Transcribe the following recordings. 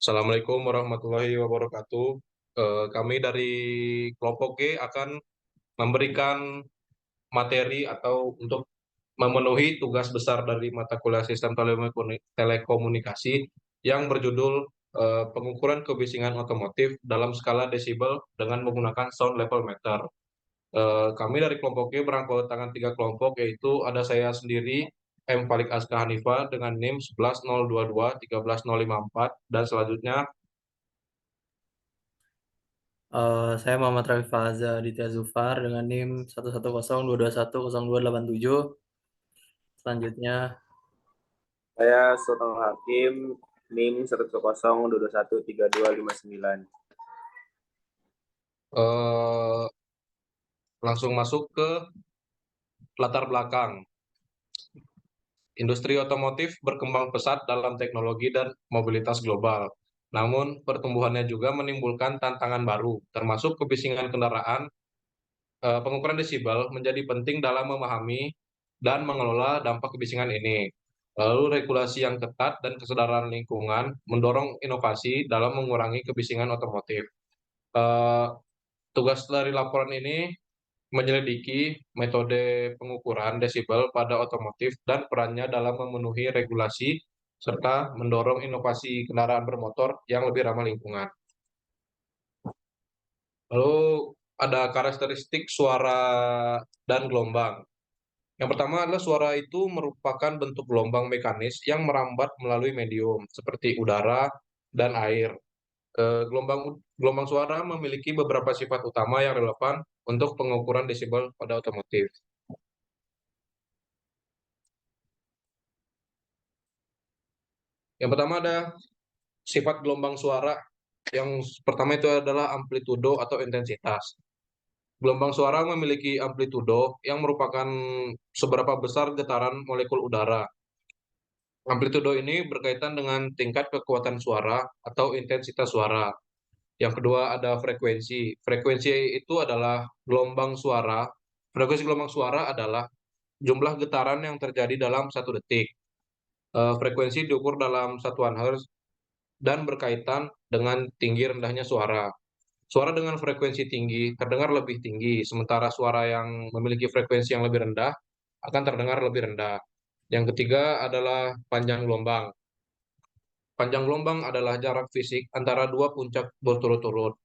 Assalamualaikum warahmatullahi wabarakatuh. Kami dari kelompok G akan memberikan materi atau untuk memenuhi tugas besar dari mata kuliah sistem telekomunikasi yang berjudul pengukuran kebisingan otomotif dalam skala desibel dengan menggunakan sound level meter. Kami dari kelompok G beranggotakan 3 kelompok, yaitu ada saya sendiri, M. Falik Aska Hanifa dengan NIM 11.022 13.054, dan selanjutnya Saya Muhammad Rafi Faza Aditya Zufar dengan NIM 11022102877. Selanjutnya, Saya Sultan Hakim, NIM 110221329. eh, langsung masuk ke latar belakang. Industri otomotif berkembang pesat dalam teknologi dan mobilitas global. Namun, pertumbuhannya juga menimbulkan tantangan baru, termasuk kebisingan kendaraan. Pengukuran desibel menjadi penting dalam memahami dan mengelola dampak kebisingan ini. Lalu, regulasi yang ketat dan kesadaran lingkungan mendorong inovasi dalam mengurangi kebisingan otomotif. Eh, Tugas dari laporan ini menyelidiki metode pengukuran desibel pada otomotif dan perannya dalam memenuhi regulasi, serta mendorong inovasi kendaraan bermotor yang lebih ramah lingkungan. Lalu ada karakteristik suara dan gelombang. Yang pertama adalah suara itu merupakan bentuk gelombang mekanis yang merambat melalui medium seperti udara dan air. Gelombang gelombang suara memiliki beberapa sifat utama yang relevan untuk pengukuran desibel pada otomotif. Yang pertama ada sifat gelombang suara. Yang pertama itu adalah amplitudo atau intensitas. Gelombang suara memiliki amplitudo yang merupakan seberapa besar getaran molekul udara. Amplitudo ini berkaitan dengan tingkat kekuatan suara atau intensitas suara. Yang kedua ada frekuensi. Frekuensi itu adalah gelombang suara. Frekuensi gelombang suara adalah jumlah getaran yang terjadi dalam 1 detik. Frekuensi diukur dalam satuan hertz dan berkaitan dengan tinggi rendahnya suara. Suara dengan frekuensi tinggi terdengar lebih tinggi, sementara suara yang memiliki frekuensi yang lebih rendah akan terdengar lebih rendah. Yang ketiga adalah panjang gelombang. Panjang gelombang adalah jarak fisik antara dua puncak berturut-turut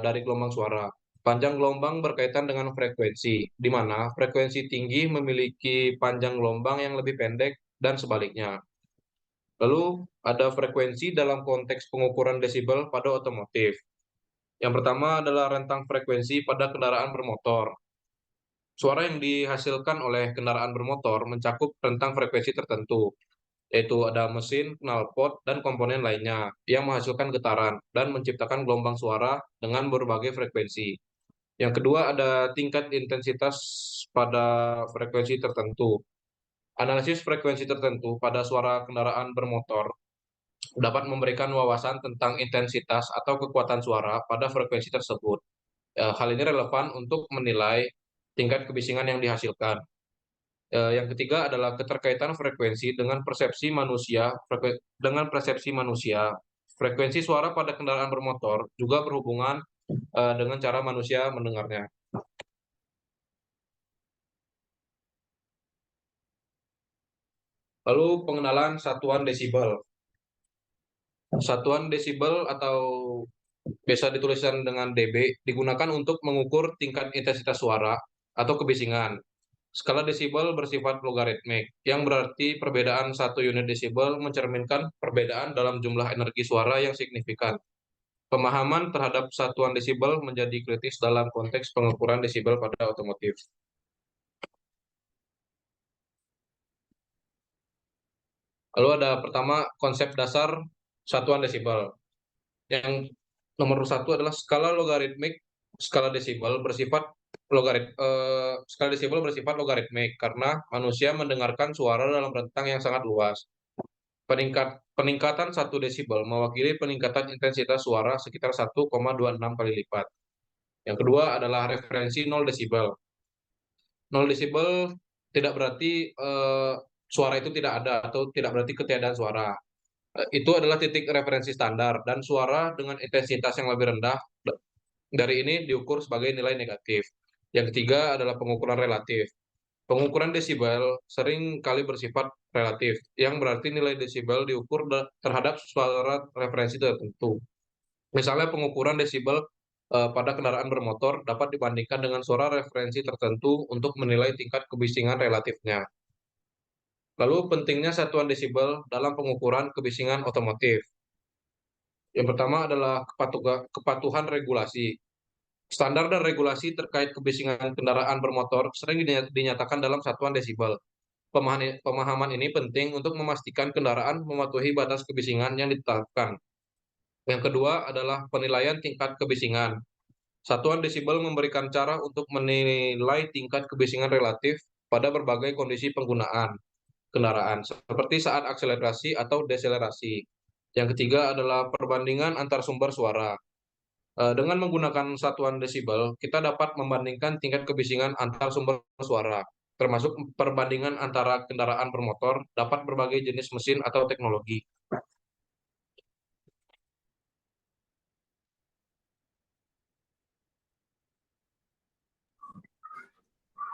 dari gelombang suara. Panjang gelombang berkaitan dengan frekuensi, di mana frekuensi tinggi memiliki panjang gelombang yang lebih pendek dan sebaliknya. Lalu ada frekuensi dalam konteks pengukuran desibel pada otomotif. Yang pertama adalah rentang frekuensi pada kendaraan bermotor. Suara yang dihasilkan oleh kendaraan bermotor mencakup rentang frekuensi tertentu, yaitu ada mesin, knalpot, dan komponen lainnya yang menghasilkan getaran dan menciptakan gelombang suara dengan berbagai frekuensi. Yang kedua ada tingkat intensitas pada frekuensi tertentu. Analisis frekuensi tertentu pada suara kendaraan bermotor dapat memberikan wawasan tentang intensitas atau kekuatan suara pada frekuensi tersebut. Hal ini relevan untuk menilai tingkat kebisingan yang dihasilkan. Yang ketiga adalah keterkaitan frekuensi dengan persepsi manusia. Dengan persepsi manusia, frekuensi suara pada kendaraan bermotor juga berhubungan dengan cara manusia mendengarnya. Lalu pengenalan satuan desibel. Satuan desibel atau biasa dituliskan dengan dB digunakan untuk mengukur tingkat intensitas suara atau kebisingan. Skala desibel bersifat logaritmik, yang berarti perbedaan 1 unit desibel mencerminkan perbedaan dalam jumlah energi suara yang signifikan. Pemahaman terhadap satuan desibel menjadi kritis dalam konteks pengukuran desibel pada otomotif. Lalu ada pertama konsep dasar satuan desibel. Yang nomor 1 adalah skala logaritmik. Skala desibel bersifat logaritmik karena manusia mendengarkan suara dalam rentang yang sangat luas. Peningkatan 1 desibel mewakili peningkatan intensitas suara sekitar 1,26 kali lipat. Yang kedua adalah referensi 0 desibel. 0 desibel tidak berarti suara itu tidak ada atau tidak berarti ketiadaan suara. Itu adalah titik referensi standar dan suara dengan intensitas yang lebih rendah dari ini diukur sebagai nilai negatif. Yang ketiga adalah pengukuran relatif. Pengukuran desibel sering kali bersifat relatif, yang berarti nilai desibel diukur terhadap suara referensi tertentu. Misalnya pengukuran desibel pada kendaraan bermotor dapat dibandingkan dengan suara referensi tertentu untuk menilai tingkat kebisingan relatifnya. Lalu pentingnya satuan desibel dalam pengukuran kebisingan otomotif. Yang pertama adalah kepatuhan regulasi. Standar dan regulasi terkait kebisingan kendaraan bermotor sering dinyatakan dalam satuan desibel. Pemahaman ini penting untuk memastikan kendaraan mematuhi batas kebisingan yang ditetapkan. Yang kedua adalah penilaian tingkat kebisingan. Satuan desibel memberikan cara untuk menilai tingkat kebisingan relatif pada berbagai kondisi penggunaan kendaraan, seperti saat akselerasi atau deselerasi. Yang ketiga adalah perbandingan antar sumber suara. Dengan menggunakan satuan desibel, kita dapat membandingkan tingkat kebisingan antar sumber suara, termasuk perbandingan antara kendaraan bermotor, dapat berbagai jenis mesin atau teknologi.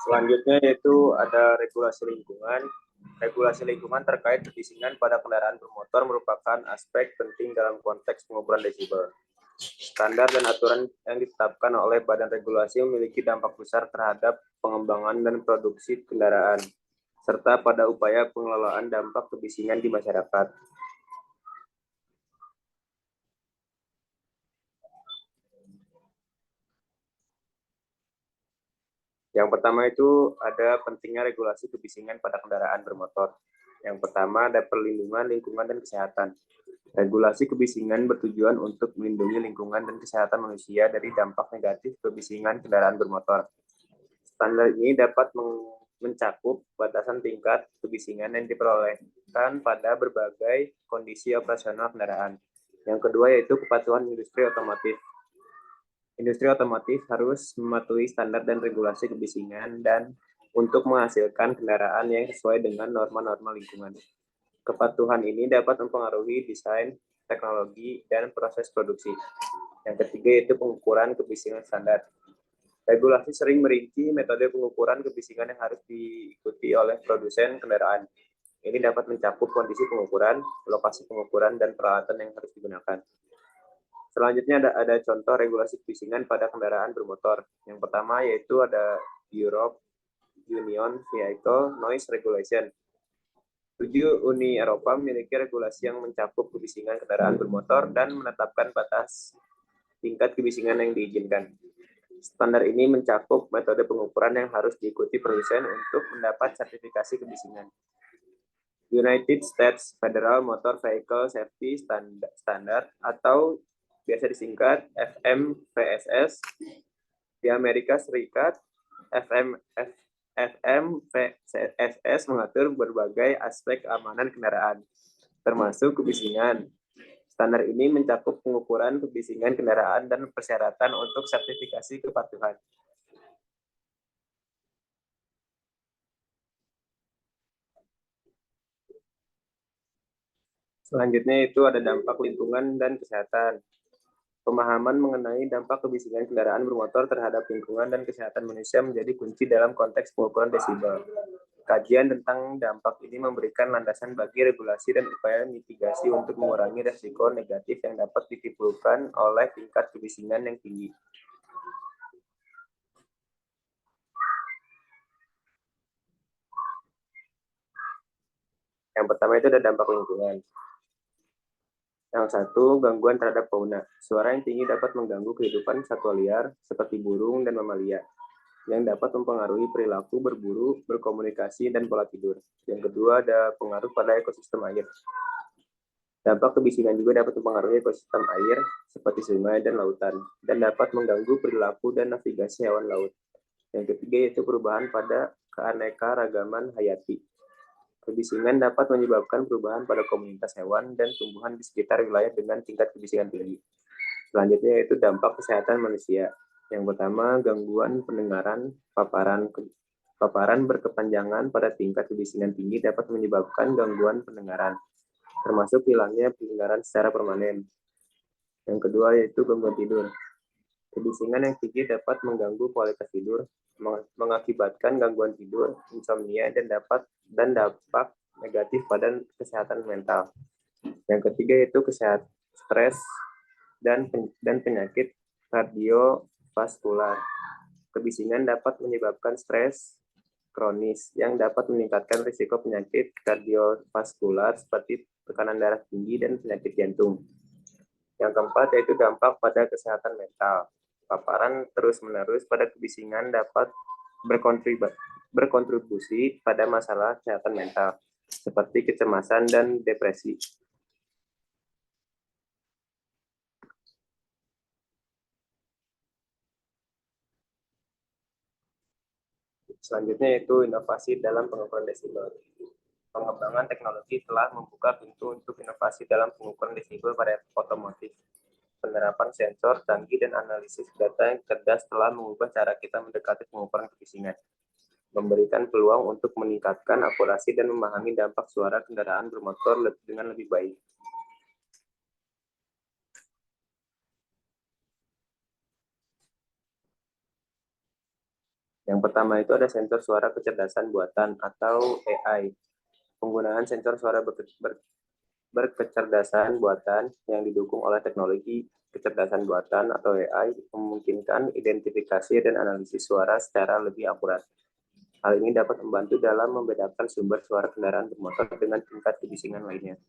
Selanjutnya yaitu ada regulasi lingkungan. Regulasi lingkungan terkait kebisingan pada kendaraan bermotor merupakan aspek penting dalam konteks pengukuran desibel. Standar dan aturan yang ditetapkan oleh badan regulasi memiliki dampak besar terhadap pengembangan dan produksi kendaraan, serta pada upaya pengelolaan dampak kebisingan di masyarakat. Yang pertama itu ada pentingnya regulasi kebisingan pada kendaraan bermotor. Yang pertama ada perlindungan lingkungan dan kesehatan. Regulasi kebisingan bertujuan untuk melindungi lingkungan dan kesehatan manusia dari dampak negatif kebisingan kendaraan bermotor. Standar ini dapat mencakup batasan tingkat kebisingan yang diperolehkan pada berbagai kondisi operasional kendaraan. Yang kedua yaitu kepatuhan industri otomotif. Industri otomotif harus mematuhi standar dan regulasi kebisingan dan untuk menghasilkan kendaraan yang sesuai dengan norma-norma lingkungan. Kepatuhan ini dapat mempengaruhi desain, teknologi, dan proses produksi. Yang ketiga yaitu pengukuran kebisingan standar. Regulasi sering merinci metode pengukuran kebisingan yang harus diikuti oleh produsen kendaraan. Ini dapat mencakup kondisi pengukuran, lokasi pengukuran, dan peralatan yang harus digunakan. Selanjutnya ada contoh regulasi kebisingan pada kendaraan bermotor. Yang pertama yaitu ada Europe Union Vehicle Noise Regulation. 7 Uni Eropa memiliki regulasi yang mencakup kebisingan kendaraan bermotor dan menetapkan batas tingkat kebisingan yang diizinkan. Standar ini mencakup metode pengukuran yang harus diikuti produsen untuk mendapat sertifikasi kebisingan. United States Federal Motor Vehicle Safety Standard atau biasa disingkat FMVSS. Di Amerika Serikat, FMVSS mengatur berbagai aspek keamanan kendaraan, termasuk kebisingan. Standar ini mencakup pengukuran kebisingan kendaraan dan persyaratan untuk sertifikasi kepatuhan. Selanjutnya itu ada dampak lingkungan dan kesehatan. Pemahaman mengenai dampak kebisingan kendaraan bermotor terhadap lingkungan dan kesehatan manusia menjadi kunci dalam konteks pengukuran desibel. Kajian tentang dampak ini memberikan landasan bagi regulasi dan upaya mitigasi untuk mengurangi risiko negatif yang dapat ditimbulkan oleh tingkat kebisingan yang tinggi. Yang pertama itu ada dampak lingkungan. Yang satu, gangguan terhadap fauna. Suara yang tinggi dapat mengganggu kehidupan satwa liar seperti burung dan mamalia, yang dapat mempengaruhi perilaku berburu, berkomunikasi, dan pola tidur. Yang kedua, ada pengaruh pada ekosistem air. Dampak kebisingan juga dapat mempengaruhi ekosistem air seperti sungai dan lautan, dan dapat mengganggu perilaku dan navigasi hewan laut. Yang ketiga yaitu perubahan pada keanekaragaman hayati. Kebisingan dapat menyebabkan perubahan pada komunitas hewan dan tumbuhan di sekitar wilayah dengan tingkat kebisingan tinggi. Selanjutnya yaitu dampak kesehatan manusia. Yang pertama, gangguan pendengaran. Paparan berkepanjangan pada tingkat kebisingan tinggi dapat menyebabkan gangguan pendengaran. termasuk hilangnya pendengaran secara permanen. Yang kedua yaitu gangguan tidur. Kebisingan yang tinggi dapat mengganggu kualitas tidur, mengakibatkan gangguan tidur, insomnia, dan dampak negatif pada kesehatan mental. Yang ketiga yaitu stres dan penyakit kardiovaskular. Kebisingan dapat menyebabkan stres kronis yang dapat meningkatkan risiko penyakit kardiovaskular seperti tekanan darah tinggi dan penyakit jantung. Yang keempat yaitu dampak pada kesehatan mental. Paparan terus-menerus pada kebisingan dapat berkontribusi pada masalah kesehatan mental, seperti kecemasan dan depresi. Selanjutnya yaitu inovasi dalam pengukuran desibel. Pengembangan teknologi telah membuka pintu untuk inovasi dalam pengukuran desibel pada otomotif. Penerapan sensor canggih dan analisis data yang cerdas telah mengubah cara kita mendekati pengukuran kebisingan, memberikan peluang untuk meningkatkan akurasi dan memahami dampak suara kendaraan bermotor dengan lebih baik. Yang pertama itu ada sensor suara kecerdasan buatan atau AI. Penggunaan sensor suara berkecerdasan buatan yang didukung oleh teknologi kecerdasan buatan atau AI memungkinkan identifikasi dan analisis suara secara lebih akurat. Hal ini dapat membantu dalam membedakan sumber suara kendaraan bermotor dengan tingkat kebisingan lainnya.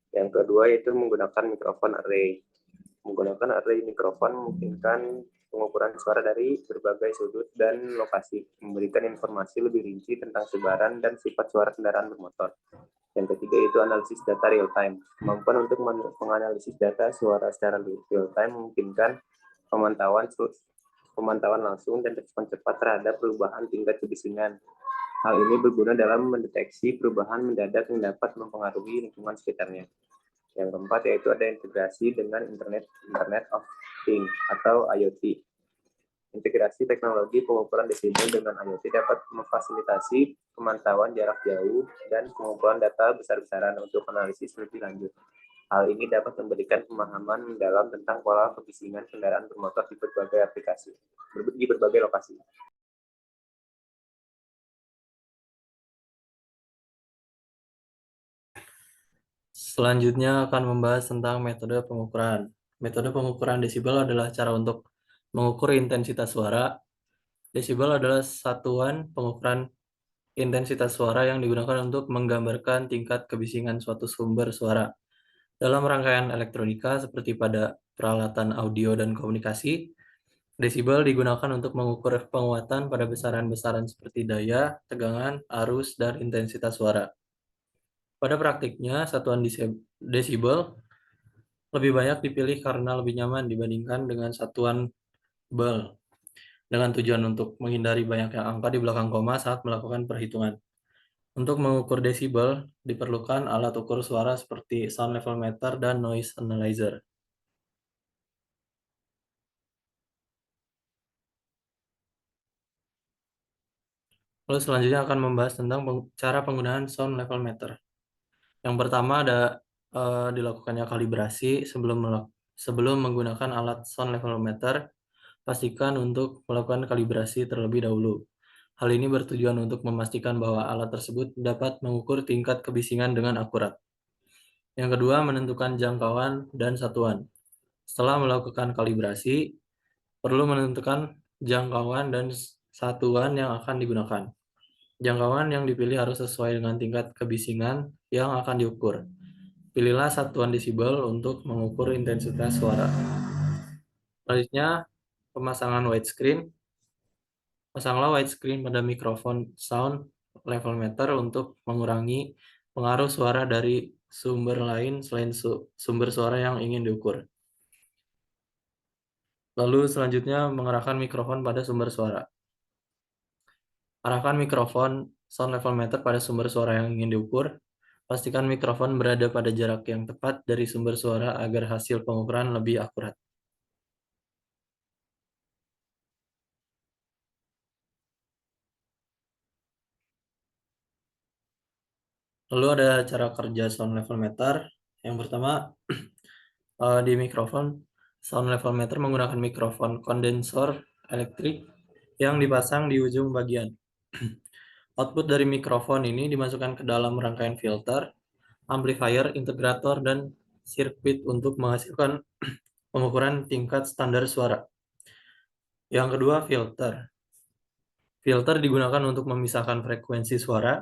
Yang kedua yaitu menggunakan mikrofon array. Menggunakan array mikrofon memungkinkan pengukuran suara dari berbagai sudut dan lokasi, memberikan informasi lebih rinci tentang sebaran dan sifat suara kendaraan bermotor. Yang ketiga itu analisis data real time. Kemampuan untuk menganalisis data suara secara real time memungkinkan pemantauan langsung dan respon cepat terhadap perubahan tingkat kebisingan. Hal ini berguna dalam mendeteksi perubahan mendadak yang dapat mempengaruhi lingkungan sekitarnya. Yang keempat yaitu ada integrasi dengan Internet of Things atau IoT. Integrasi teknologi pengukuran desibel dengan IoT dapat memfasilitasi pemantauan jarak jauh dan pengumpulan data besar-besaran untuk analisis lebih lanjut. Hal ini dapat memberikan pemahaman mendalam tentang pola kebisingan kendaraan bermotor di berbagai lokasi. Selanjutnya akan membahas tentang metode pengukuran. Metode pengukuran desibel adalah cara untuk mengukur intensitas suara. Desibel adalah satuan pengukuran intensitas suara yang digunakan untuk menggambarkan tingkat kebisingan suatu sumber suara. Dalam rangkaian elektronika seperti pada peralatan audio dan komunikasi, desibel digunakan untuk mengukur penguatan pada besaran-besaran seperti daya, tegangan, arus, dan intensitas suara. Pada praktiknya, satuan desibel lebih banyak dipilih karena lebih nyaman dibandingkan dengan satuan bel, dengan tujuan untuk menghindari banyaknya angka di belakang koma saat melakukan perhitungan. Untuk mengukur desibel, diperlukan alat ukur suara seperti sound level meter dan noise analyzer. Lalu selanjutnya akan membahas tentang cara penggunaan sound level meter. Yang pertama ada dilakukannya kalibrasi sebelum menggunakan alat sound level meter. Pastikan untuk melakukan kalibrasi terlebih dahulu. Hal ini bertujuan untuk memastikan bahwa alat tersebut dapat mengukur tingkat kebisingan dengan akurat. Yang kedua, menentukan jangkauan dan satuan. Setelah melakukan kalibrasi, perlu menentukan jangkauan dan satuan yang akan digunakan. Jangkauan yang dipilih harus sesuai dengan tingkat kebisingan yang akan diukur. Pilihlah satuan desibel untuk mengukur intensitas suara. Selanjutnya, pemasangan widescreen. Pasanglah widescreen pada mikrofon sound level meter untuk mengurangi pengaruh suara dari sumber lain selain sumber suara yang ingin diukur. Lalu selanjutnya mengarahkan mikrofon pada sumber suara. Arahkan mikrofon sound level meter pada sumber suara yang ingin diukur. Pastikan mikrofon berada pada jarak yang tepat dari sumber suara agar hasil pengukuran lebih akurat. Lalu ada cara kerja sound level meter. Yang pertama, di mikrofon, sound level meter menggunakan mikrofon kondensor elektrik yang dipasang di ujung bagian. Output dari mikrofon ini dimasukkan ke dalam rangkaian filter, amplifier, integrator, dan sirkuit untuk menghasilkan pengukuran tingkat standar suara. Yang kedua, filter. Filter digunakan untuk memisahkan frekuensi suara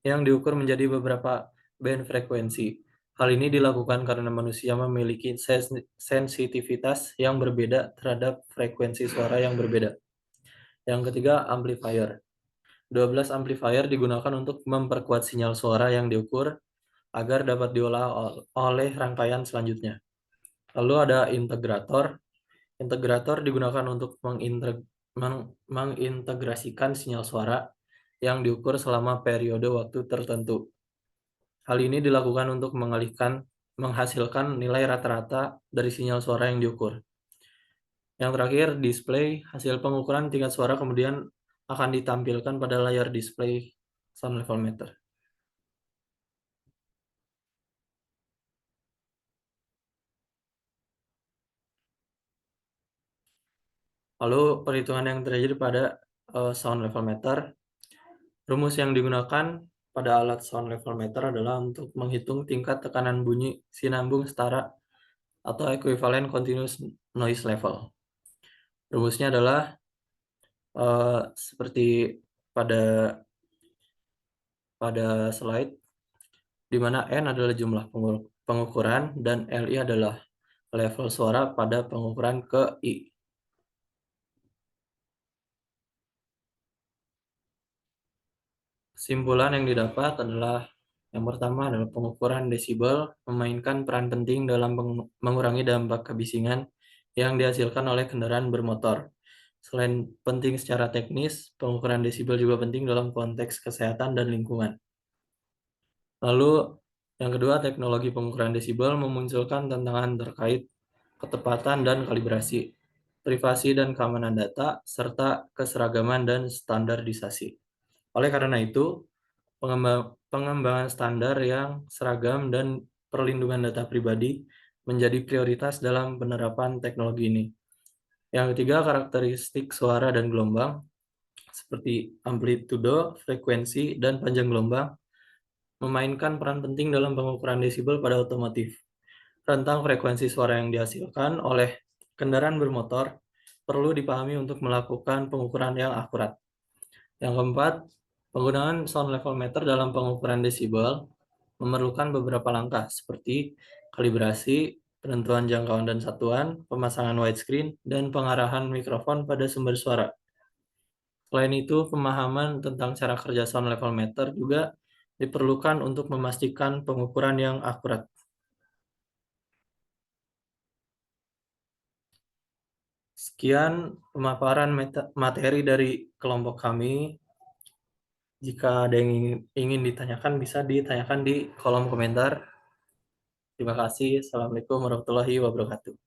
yang diukur menjadi beberapa band frekuensi. Hal ini dilakukan karena manusia memiliki sensitivitas yang berbeda terhadap frekuensi suara yang berbeda. Yang ketiga, amplifier. 12 amplifier digunakan untuk memperkuat sinyal suara yang diukur agar dapat diolah oleh rangkaian selanjutnya. Lalu ada integrator. Integrator digunakan untuk mengintegrasikan sinyal suara yang diukur selama periode waktu tertentu. Hal ini dilakukan untuk menghasilkan nilai rata-rata dari sinyal suara yang diukur. Yang terakhir, display. Hasil pengukuran tingkat suara kemudian akan ditampilkan pada layar display sound level meter. Lalu perhitungan yang terjadi pada sound level meter. Rumus yang digunakan pada alat sound level meter adalah untuk menghitung tingkat tekanan bunyi sinambung setara atau equivalent continuous noise level. Rumusnya adalah seperti pada slide, di mana N adalah jumlah pengukuran dan LI adalah level suara pada pengukuran ke I. Kesimpulan yang didapat adalah yang pertama adalah pengukuran desibel memainkan peran penting dalam mengurangi dampak kebisingan yang dihasilkan oleh kendaraan bermotor. Selain penting secara teknis, pengukuran desibel juga penting dalam konteks kesehatan dan lingkungan. Lalu yang kedua, teknologi pengukuran desibel memunculkan tantangan terkait ketepatan dan kalibrasi, privasi dan keamanan data, serta keseragaman dan standarisasi. Oleh karena itu, pengembangan standar yang seragam dan perlindungan data pribadi menjadi prioritas dalam penerapan teknologi ini. Yang ketiga, karakteristik suara dan gelombang, seperti amplitudo, frekuensi, dan panjang gelombang, memainkan peran penting dalam pengukuran desibel pada otomotif. Rentang frekuensi suara yang dihasilkan oleh kendaraan bermotor perlu dipahami untuk melakukan pengukuran yang akurat. Yang keempat, penggunaan sound level meter dalam pengukuran desibel memerlukan beberapa langkah seperti kalibrasi, penentuan jangkauan dan satuan, pemasangan widescreen, dan pengarahan mikrofon pada sumber suara. Selain itu, pemahaman tentang cara kerja sound level meter juga diperlukan untuk memastikan pengukuran yang akurat. Sekian pemaparan materi dari kelompok kami. Jika ada yang ingin ditanyakan, bisa ditanyakan di kolom komentar. Terima kasih. Assalamualaikum warahmatullahi wabarakatuh.